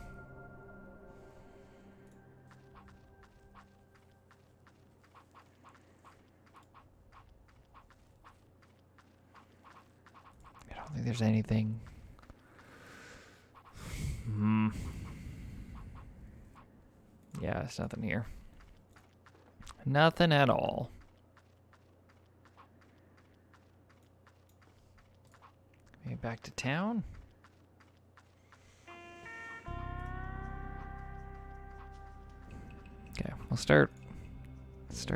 I don't think there's anything. Yeah, there's nothing here. Nothing at all. Maybe back to town? Okay, we'll start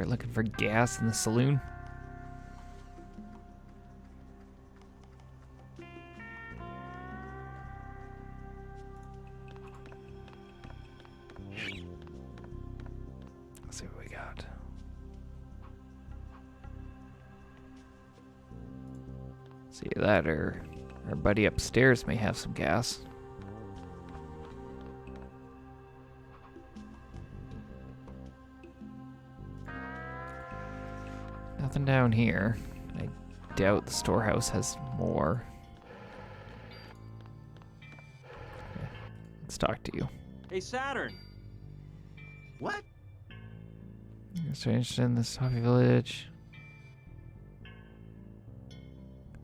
looking for gas in the saloon. Let's see what we got. See that, or our buddy upstairs may have some gas. Nothing down here. I doubt the storehouse has more. Okay, let's talk to you. Hey, Saturn. What? So interested in this hobby village.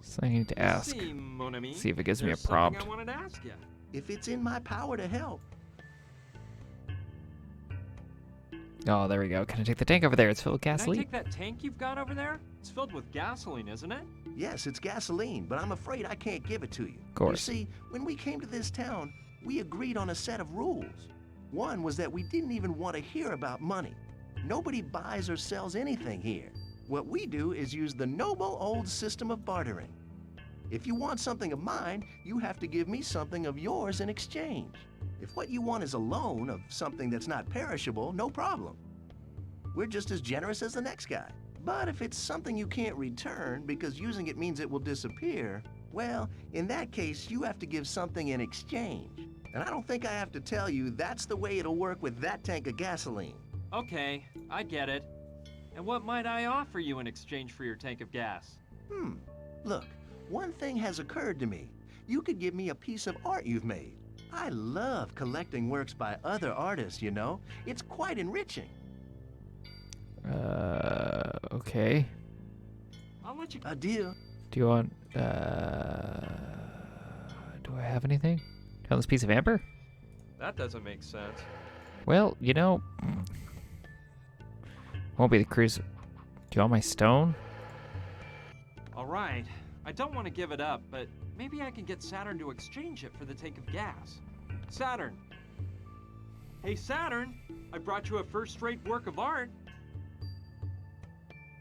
So I need to ask. See, mon ami, See if it gives me a there's something prompt. I wanted to ask you. If it's in my power to help. Oh, there we go. Can I take the tank over there? It's filled with Can I gasoline. take that tank you've got over there? It's filled with gasoline, isn't it? Yes, it's gasoline, but I'm afraid I can't give it to you. Of course. You see, when we came to this town, we agreed on a set of rules. One was that we didn't even want to hear about money. Nobody buys or sells anything here. What we do is use the noble old system of bartering. If you want something of mine, you have to give me something of yours in exchange. If what you want is a loan of something that's not perishable, no problem. We're just as generous as the next guy. But if it's something you can't return because using it means it will disappear, well, in that case, you have to give something in exchange. And I don't think I have to tell you that's the way it'll work with that tank of gasoline. Okay, I get it. And what might I offer you in exchange for your tank of gas? Look, one thing has occurred to me. You could give me a piece of art you've made. I love collecting works by other artists, you know. It's quite enriching. Okay. I'll let you. A deal. Do you want, do I have anything? Do you want this piece of amber? That doesn't make sense. Well, you know, won't be the cruise. Do you want my stone? right. I don't want to give it up, but maybe I can get Saturn to exchange it for the tank of gas. Saturn! Hey, Saturn! I brought you a first-rate work of art.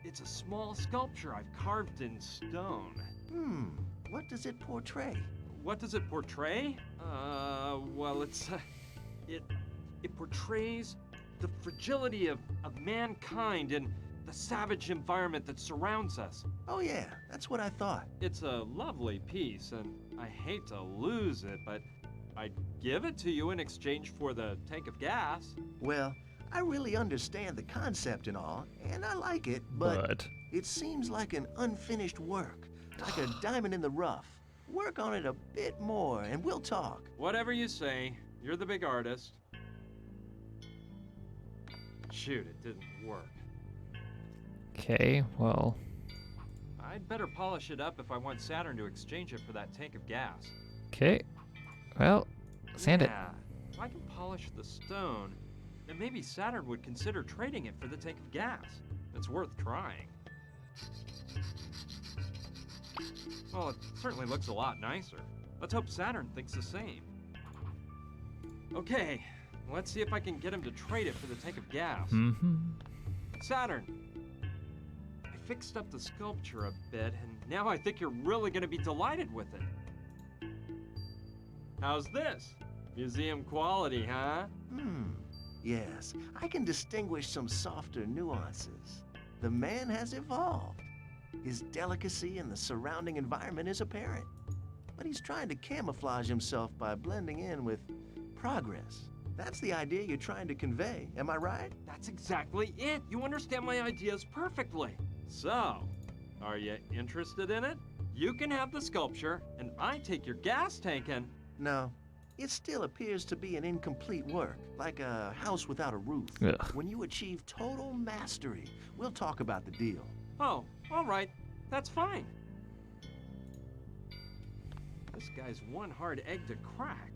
It's a small sculpture I've carved in stone. What does it portray? What does it portray? Well, it portrays the fragility of mankind and the savage environment that surrounds us. Oh yeah, that's what I thought. It's a lovely piece, and I hate to lose it, but I'd give it to you in exchange for the tank of gas. Well, I really understand the concept and all, and I like it, but it seems like an unfinished work, like a diamond in the rough. Work on it a bit more, and we'll talk. Whatever you say. You're the big artist. Shoot, it didn't work. Okay, well, I'd better polish it up if I want Saturn to exchange it for that tank of gas. okay. Well, sand it. Yeah, if I can polish the stone, then maybe Saturn would consider trading it for the tank of gas. It's worth trying. Well, it certainly looks a lot nicer. Let's hope Saturn thinks the same. Okay, let's see if I can get him to trade it for the tank of gas. Saturn! I fixed up the sculpture a bit, and now I think you're really going to be delighted with it. How's this? Museum quality, huh? Yes, I can distinguish some softer nuances. The man has evolved. His delicacy in the surrounding environment is apparent. But he's trying to camouflage himself by blending in with progress. That's the idea you're trying to convey, am I right? That's exactly it. You understand my ideas perfectly. So, are you interested in it? You can have the sculpture, and I take your gas tank and... No, it still appears to be an incomplete work, like a house without a roof. Ugh. When you achieve total mastery, we'll talk about the deal. Oh, all right. That's fine. This guy's one hard egg to crack.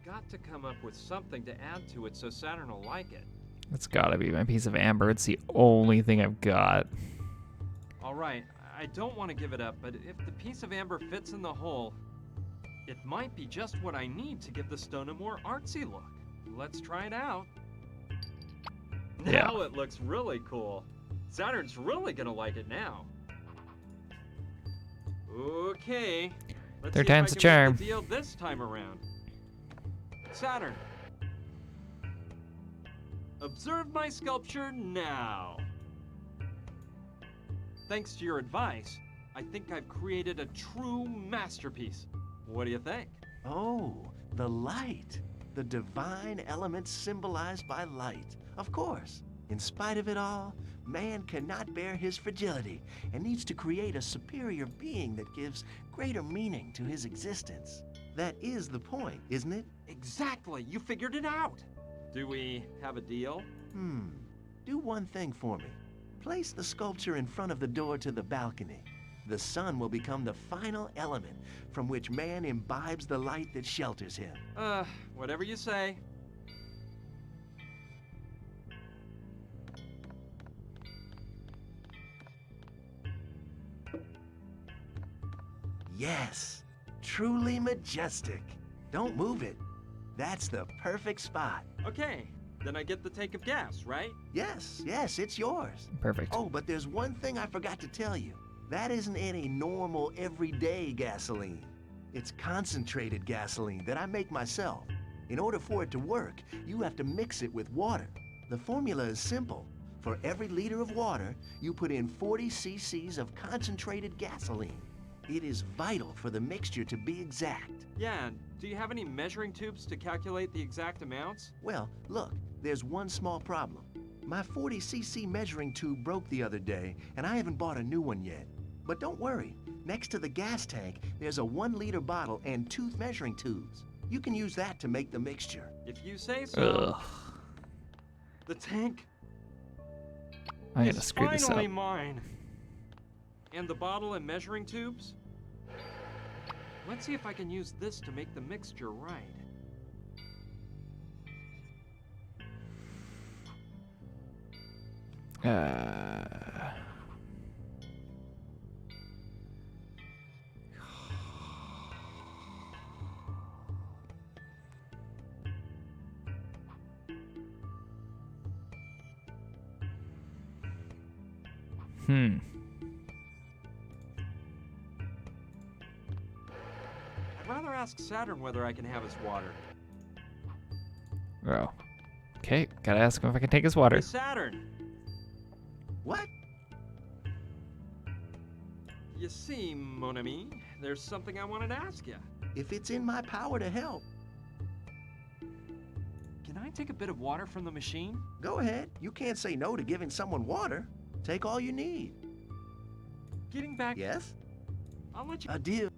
Got to come up with something to add to it so Saturn will like it. That's gotta be my piece of amber. It's the only thing I've got. All right, I don't want to give it up, but if the piece of amber fits in the hole, it might be just what I need to give the stone a more artsy look. Let's try it out. Yeah. Now it looks really cool. Saturn's really gonna like it now. Okay. Let's Third see if I time's the can charm. make the deal this time around. Saturn. Observe my sculpture now. Thanks to your advice, I think I've created a true masterpiece. What do you think? Oh, the light. The divine element symbolized by light. Of course. In spite of it all, man cannot bear his fragility and needs to create a superior being that gives greater meaning to his existence. That is the point, isn't it? Exactly, you figured it out. Do we have a deal? Do one thing for me. Place the sculpture in front of the door to the balcony. The sun will become the final element from which man imbibes the light that shelters him. Whatever you say. Yes, truly majestic. Don't move it. That's the perfect spot. Okay, then I get the tank of gas, right? Yes, it's yours. Perfect. Oh, but there's one thing I forgot to tell you. That isn't any normal, everyday gasoline. It's concentrated gasoline that I make myself. In order for it to work, you have to mix it with water. The formula is simple. For every liter of water, you put in 40 cc's of concentrated gasoline. It is vital for the mixture to be exact. Yeah, and do you have any measuring tubes to calculate the exact amounts? Well, look, there's one small problem. My 40 cc measuring tube broke the other day, and I haven't bought a new one yet. But don't worry, next to the gas tank, there's a 1-liter bottle and 2 measuring tubes. You can use that to make the mixture. If you say so. Ugh. The tank I'm is gonna screw this up. finally mine. And the bottle and measuring tubes? Let's see if I can use this to make the mixture right. Hmm. I'd rather ask Saturn whether I can have his water. Oh. Okay, gotta ask him if I can take his water. Hey, Saturn! What? You see, mon ami, there's something I wanted to ask you. If it's in my power to help, Can I take a bit of water from the machine? go ahead. You can't say no to giving someone water. Take all you need. Getting back... Yes? I'll let you... A deal.